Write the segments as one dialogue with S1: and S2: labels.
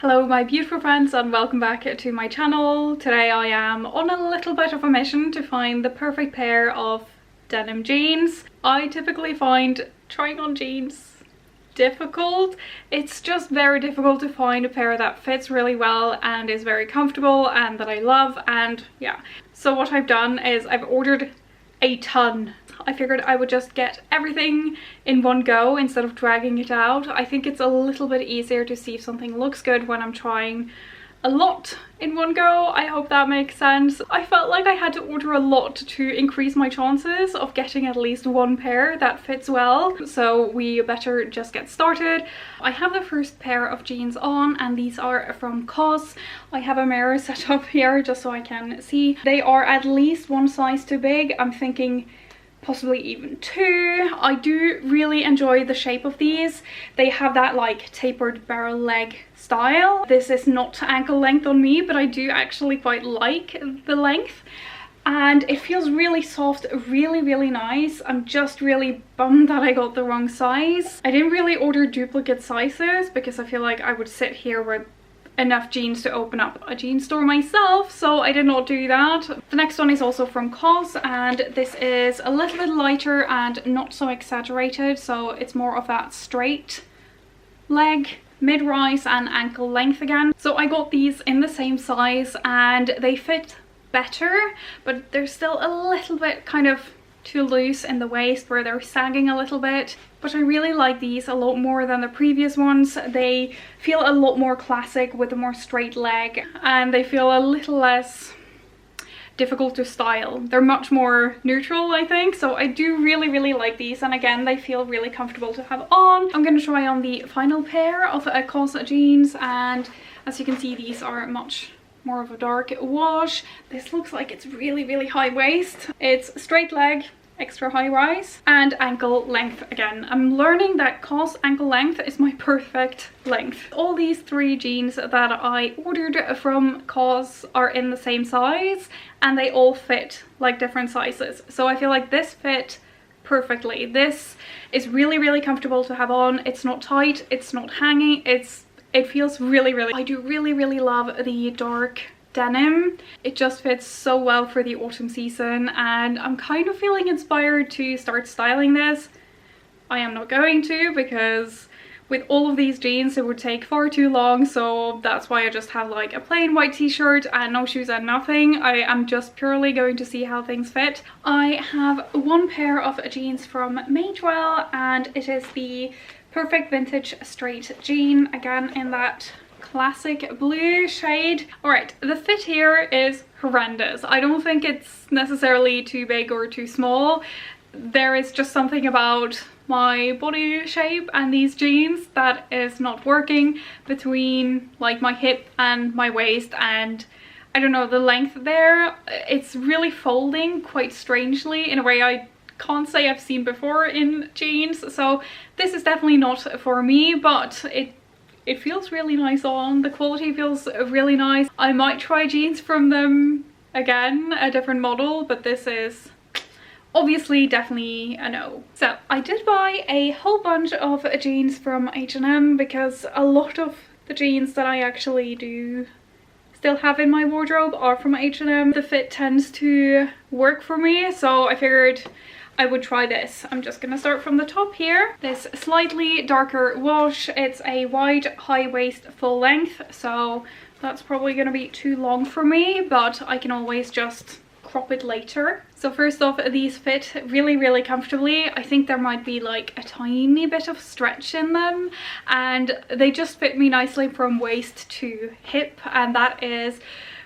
S1: Hello my beautiful friends and welcome back to my channel. Today I am on a little bit of a mission to find the perfect pair of denim jeans. I typically find trying on jeans difficult. It's just very difficult to find a pair that fits really well and is very comfortable and that I love, and yeah. So what I've done is I've ordered a ton. I figured I would just get everything in one go instead of dragging it out. I think it's a little bit easier to see if something looks good when I'm trying a lot in one go. I hope that makes sense. I felt like I had to order a lot to increase my chances of getting at least one pair that fits well. So we better just get started. I have the first pair of jeans on and these are from COS. I have a mirror set up here just so I can see. They are at least one size too big. I'm thinking possibly even two. I do really enjoy the shape of these. They have that like tapered barrel leg style. This is not ankle length on me, but I do actually quite like the length. And it feels really soft, really nice. I'm just really bummed that I got the wrong size. I didn't really order duplicate sizes because I feel like I would sit here with enough jeans to open up a jean store myself, so I did not do that. The next one is also from COS and this is a little bit lighter and not so exaggerated, so it's more of that straight leg, mid-rise and ankle length again. So I got these in the same size and they fit better, but they're still a little bit kind of too loose in the waist where they're sagging a little bit. But I really like these a lot more than the previous ones. They feel a lot more classic with a more straight leg and they feel a little less difficult to style. They're much more neutral, I think, so I do really like these, and again they feel really comfortable to have on. I'm going to try on the final pair of COS jeans, and as you can see these are much more of a dark wash. This looks like it's really high waist. It's straight leg, extra high rise and ankle length again. I'm learning that COS ankle length is my perfect length. All these three jeans that I ordered from COS are in the same size and they all fit like different sizes. So I feel like this fit perfectly. This is really comfortable to have on. It's not tight, it's not hanging, it feels really I do really love the dark denim. It just fits so well for the autumn season and I'm kind of feeling inspired to start styling this. I am not going to because with all of these jeans it would take far too long, so that's why I just have like a plain white t-shirt and no shoes and nothing. I am just purely going to see how things fit. I have one pair of jeans from Madewell and it is the perfect vintage straight jean, again in that classic blue shade. Alright, the fit here is horrendous. I don't think it's necessarily too big or too small. There is just something about my body shape and these jeans that is not working between like my hip and my waist, and I don't know, the length there, it's really folding quite strangely in a way I can't say I've seen before in jeans. So this is definitely not for me, but it feels really nice on. The quality feels really nice. I might try jeans from them again, a different model, but this is obviously definitely a no. So I did buy a whole bunch of jeans from H&M because a lot of the jeans that I actually do still have in my wardrobe are from H&M. The fit tends to work for me, so I figured I would try this. I'm just gonna start from the top here. This slightly darker wash. It's a wide high waist full length, so that's probably gonna be too long for me, but I can always just crop it later. So first off, these fit really comfortably. I think there might be like a tiny bit of stretch in them and they just fit me nicely from waist to hip, and that is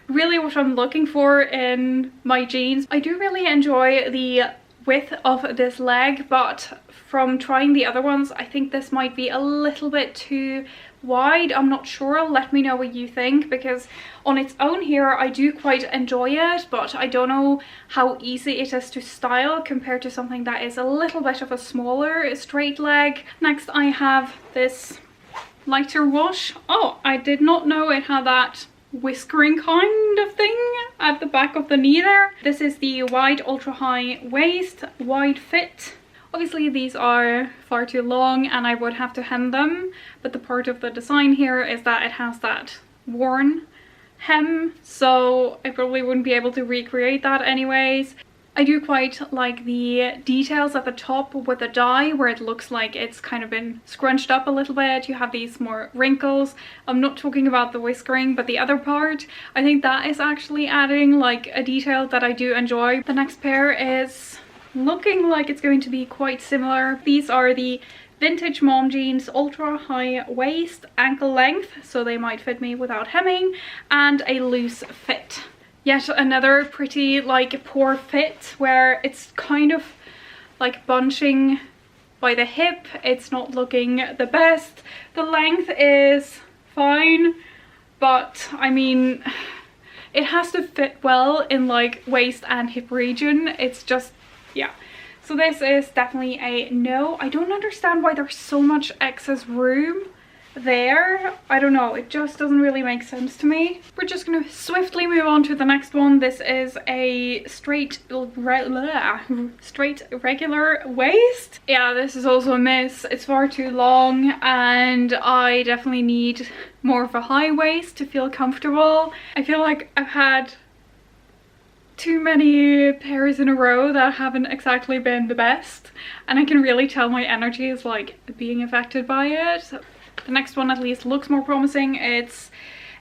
S1: really what I'm looking for in my jeans. I do really enjoy the width of this leg, but from trying the other ones I think this might be a little bit too wide. I'm not sure, let me know what you think, because on its own here I do quite enjoy it, but I don't know how easy it is to style compared to something that is a little bit of a smaller straight leg. Next I have this lighter wash. Oh, I did not know it had that whiskering kind of thing at the back of the knee there. This is the wide ultra high waist, wide fit, Obviously these are far too long and I would have to hem them, but the part of the design here is that it has that worn hem, so I probably wouldn't be able to recreate that anyways. I do quite like the details at the top with the dye where it looks like it's kind of been scrunched up a little bit. You have these more wrinkles. I'm not talking about the whiskering, but the other part. I think that is actually adding like a detail that I do enjoy. The next pair is looking like it's going to be quite similar. These are the vintage mom jeans, ultra high waist, ankle length, so they might fit me without hemming, and a loose fit. Yet another pretty like poor fit where it's kind of like bunching by the hip. It's not looking the best. The length is fine, but I mean, it has to fit well in like waist and hip region. It's just, yeah. So this is definitely a no. I don't understand why there's so much excess room there. I don't know, it just doesn't really make sense to me. We're just gonna swiftly move on to the next one. This is a straight regular waist. Yeah, this is also a miss. It's far too long and I definitely need more of a high waist to feel comfortable. I feel like I've had too many pairs in a row that haven't exactly been the best, and I can really tell my energy is like being affected by it. The next one at least looks more promising. It's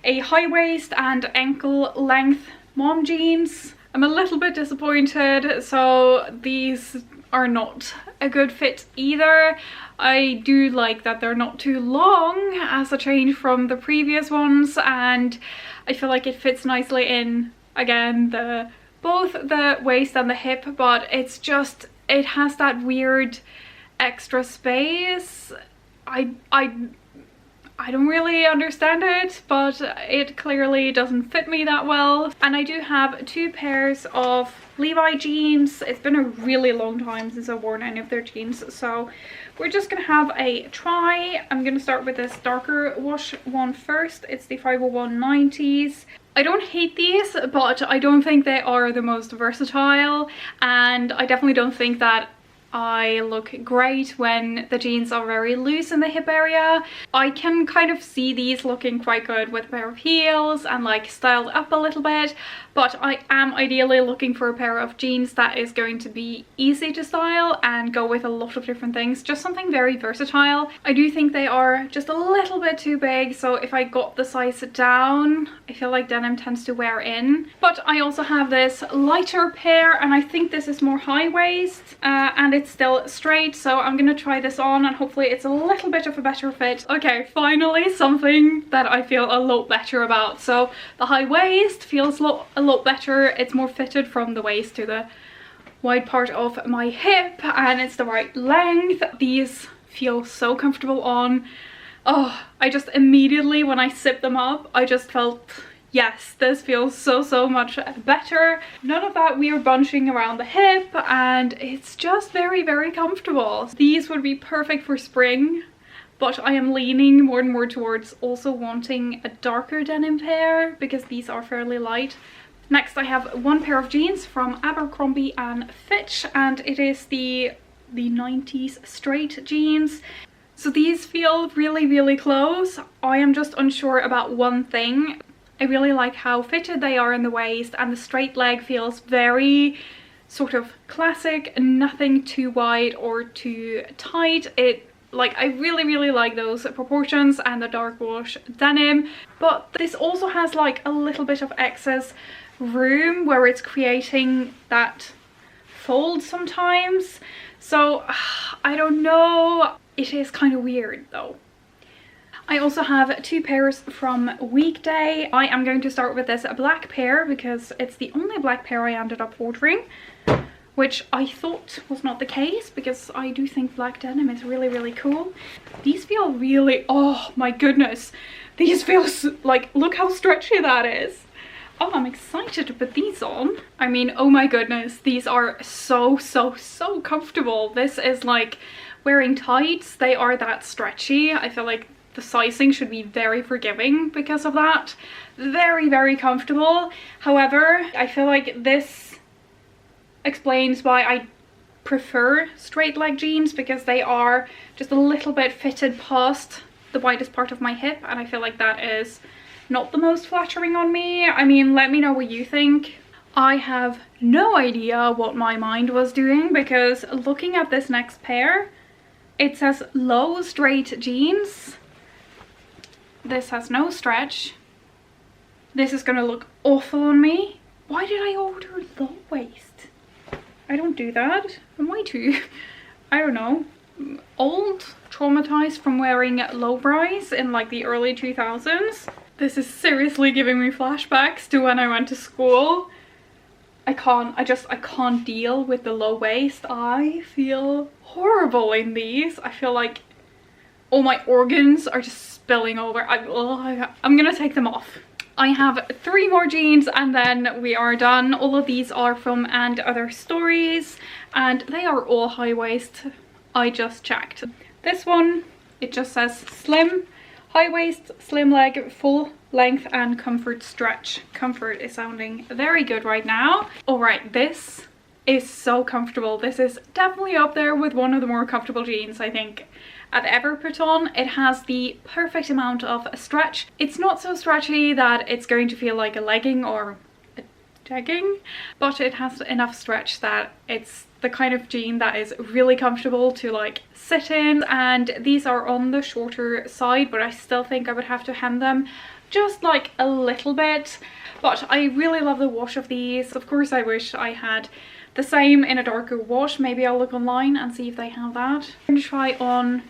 S1: a high waist and ankle length mom jeans. I'm a little bit disappointed, so these are not a good fit either. I do like that they're not too long as a change from the previous ones, and I feel like it fits nicely in, again, both the waist and the hip, but it's just, it has that weird extra space. I don't really understand it, but it clearly doesn't fit me that well. And I do have two pairs of Levi jeans. It's been a really long time since I've worn any of their jeans, so we're just gonna have a try. I'm gonna start with this darker wash one first. It's the 50190s. I don't hate these, but I don't think they are the most versatile, and I definitely don't think that I look great when the jeans are very loose in the hip area. I can kind of see these looking quite good with a pair of heels and like styled up a little bit, but I am ideally looking for a pair of jeans that is going to be easy to style and go with a lot of different things, just something very versatile. I do think they are just a little bit too big, so if I got the size down, I feel like denim tends to wear in. But I also have this lighter pair, and I think this is more high waist, and it's still straight, so I'm gonna try this on and hopefully it's a little bit of a better fit. Okay, finally something that I feel a lot better about. So the high waist feels a lot better. It's more fitted from the waist to the wide part of my hip, and it's the right length. These feel so comfortable on. Oh, I just immediately, when I zipped them up, I just felt, yes, this feels so much better. None of that weird bunching around the hip, and it's just very comfortable. These would be perfect for spring, but I am leaning more and more towards also wanting a darker denim pair because these are fairly light. Next I have one pair of jeans from Abercrombie and Fitch, and it is the 90s straight jeans. So these feel really close. I am just unsure about one thing. I really like how fitted they are in the waist, and the straight leg feels very sort of classic, nothing too wide or too tight. I really like those proportions and the dark wash denim, but this also has like a little bit of excess room where it's creating that fold sometimes. So I don't know, it is kind of weird though. I also have two pairs from Weekday. I am going to start with this black pair because it's the only black pair I ended up ordering, which I thought was not the case because I do think black denim is really cool. These feel really, oh my goodness, these feel like, look how stretchy that is. Oh, I'm excited to put these on. I mean, oh my goodness, these are so comfortable. This is like wearing tights. They are that stretchy. I feel like the sizing should be very forgiving because of that. Very comfortable. However, I feel like this explains why I prefer straight leg jeans because they are just a little bit fitted past the widest part of my hip, and I feel like that is not the most flattering on me. I mean, let me know what you think. I have no idea what my mind was doing, because looking at this next pair, it says low straight jeans. This has no stretch. This is gonna look awful on me. Why did I order low waist? I don't do that. Am I too, I don't know, old, traumatized from wearing low rise in like the early 2000s. This is seriously giving me flashbacks to when I went to school. I can't deal with the low waist. I feel horrible in these. I feel like all my organs are just spilling over. I'm gonna take them off. I have 3 more jeans and then we are done. All of these are from And Other Stories and they are all high waist. I just checked. This one, it just says slim, high waist, slim leg, full length and comfort stretch. Comfort is sounding very good right now. All right, this is so comfortable. This is definitely up there with one of the more comfortable jeans I think I've ever put on. It has the perfect amount of stretch. It's not so stretchy that it's going to feel like a legging or a jegging, but it has enough stretch that it's the kind of jean that is really comfortable to like sit in. And these are on the shorter side, but I still think I would have to hem them just like a little bit. But I really love the wash of these. Of course I wish I had the same in a darker wash. Maybe I'll look online and see if they have that. I'm going to try on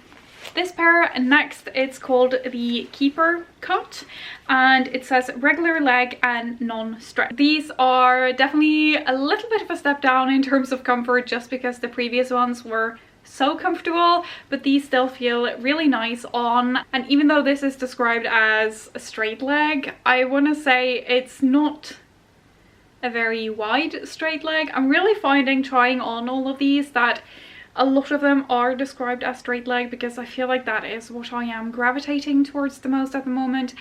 S1: this pair next. It's called the Keeper Cut and it says regular leg and non-stretch. These are definitely a little bit of a step down in terms of comfort just because the previous ones were so comfortable, but these still feel really nice on. And even though this is described as a straight leg, I want to say it's not a very wide straight leg. I'm really finding trying on all of these that a lot of them are described as straight leg because I feel like that is what I am gravitating towards the most at the moment.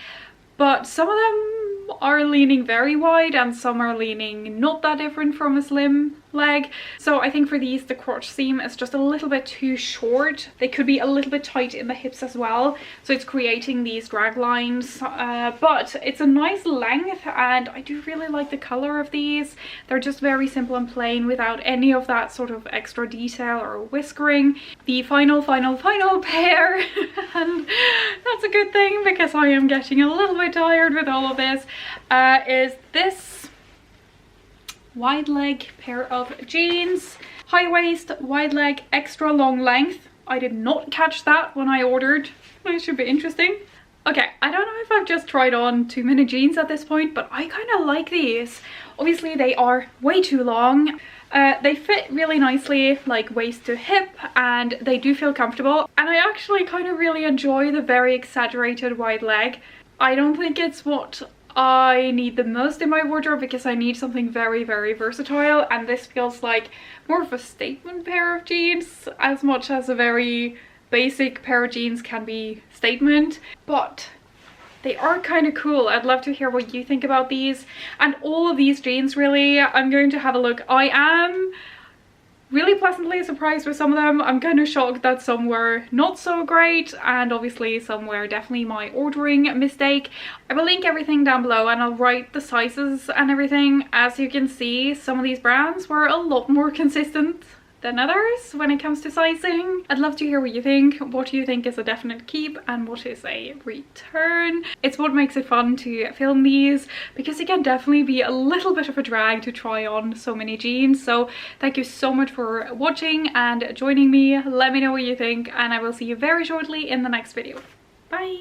S1: But some of them are leaning very wide and some are leaning not that different from a slim leg. So I think for these the crotch seam is just a little bit too short. They could be a little bit tight in the hips as well, so it's creating these drag lines, but it's a nice length and I do really like the color of these. They're just very simple and plain without any of that sort of extra detail or whiskering. The final pair and that's a good thing because I am getting a little bit tired with all of this, is this wide leg pair of jeans. High waist, wide leg, extra long length. I did not catch that when I ordered. That should be interesting. Okay, I don't know if I've just tried on too many jeans at this point, but I kind of like these. Obviously they are way too long. They fit really nicely, like waist to hip, and they do feel comfortable. And I actually kind of really enjoy the very exaggerated wide leg. I don't think it's what I need the most in my wardrobe because I need something very versatile, and this feels like more of a statement pair of jeans as much as a very basic pair of jeans can be statement. But they are kind of cool. I'd love to hear what you think about these and all of these jeans really. I'm going to have a look. I am really pleasantly surprised with some of them. I'm kind of shocked that some were not so great and obviously some were definitely my ordering mistake. I will link everything down below and I'll write the sizes and everything. As you can see, some of these brands were a lot more consistent than others when it comes to sizing. I'd love to hear what you think. What do you think is a definite keep and what is a return? It's what makes it fun to film these because it can definitely be a little bit of a drag to try on so many jeans. So thank you so much for watching and joining me. Let me know what you think and I will see you very shortly in the next video. Bye!